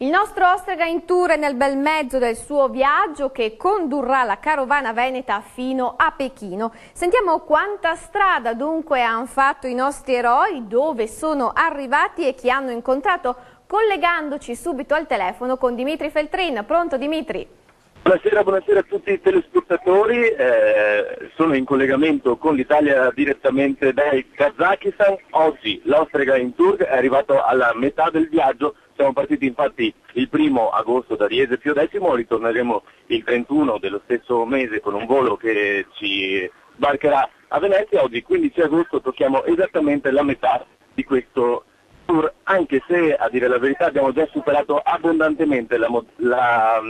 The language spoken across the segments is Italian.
Il nostro Ostrega in tour è nel bel mezzo del suo viaggio che condurrà la carovana veneta fino a Pechino. Sentiamo quanta strada dunque hanno fatto i nostri eroi, dove sono arrivati e chi hanno incontrato, collegandoci subito al telefono con Dimitri Feltrin. Pronto Dimitri? Buonasera a tutti i telespettatori, sono in collegamento con l'Italia direttamente dal Kazakistan. Oggi l'Ostrega in tour è arrivato alla metà del viaggio, siamo partiti infatti il 1° agosto da Riese Pio X, ritorneremo il 31 dello stesso mese con un volo che ci sbarcherà a Venezia. Oggi 15 agosto tocchiamo esattamente la metà di questo tour, anche se a dire la verità abbiamo già superato abbondantemente la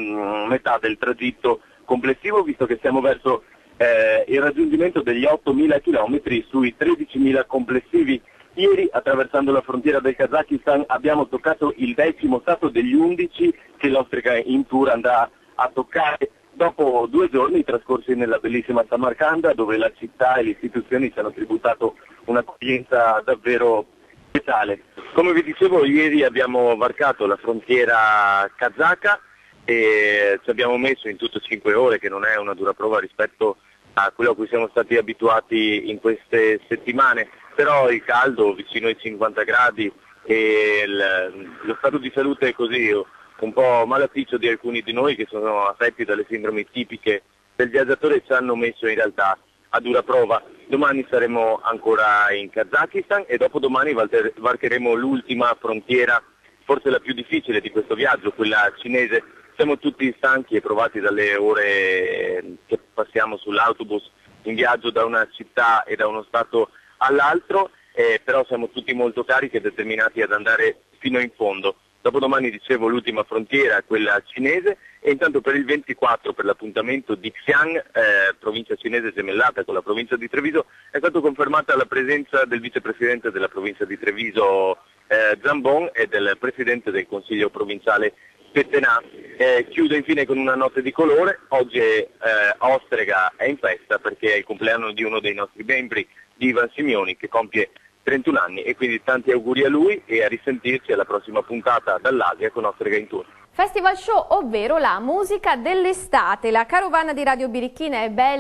metà del tragitto complessivo, visto che siamo verso il raggiungimento degli 8.000 km sui 13.000 complessivi. Ieri, attraversando la frontiera del Kazakistan, abbiamo toccato il 10° stato degli 11 che l'Ostrega in tour andrà a toccare, dopo 2 giorni trascorsi nella bellissima Samarcanda, dove la città e le istituzioni ci hanno tributato un'accoglienza davvero speciale. Come vi dicevo, ieri abbiamo varcato la frontiera kazaka e ci abbiamo messo in tutto 5 ore, che non è una dura prova rispetto a quello a cui siamo stati abituati in queste settimane, però il caldo vicino ai 50 gradi e lo stato di salute è così, un po' malaticcio di alcuni di noi che sono affetti dalle sindromi tipiche del viaggiatore, ci hanno messo in realtà a dura prova. Domani saremo ancora in Kazakistan e dopodomani varcheremo l'ultima frontiera, forse la più difficile di questo viaggio, quella cinese. Siamo tutti stanchi e provati dalle ore che passiamo sull'autobus in viaggio da una città e da uno stato all'altro, però siamo tutti molto carichi e determinati ad andare fino in fondo. Dopodomani, dicevo, l'ultima frontiera, quella cinese, e intanto per il 24, per l'appuntamento di Xi'an, provincia cinese gemellata con la provincia di Treviso, è stata confermata la presenza del vicepresidente della provincia di Treviso Zambon e del presidente del consiglio provinciale Pettenà. Chiudo infine con una nota di colore. Oggi Ostrega è in festa perché è il compleanno di uno dei nostri membri, di Ivan Simioni, che compie 31 anni, e quindi tanti auguri a lui e a risentirci alla prossima puntata dall'Asia con Ostrega in tour. Festival Show, ovvero la musica dell'estate. La carovana di Radio Birichina è bella.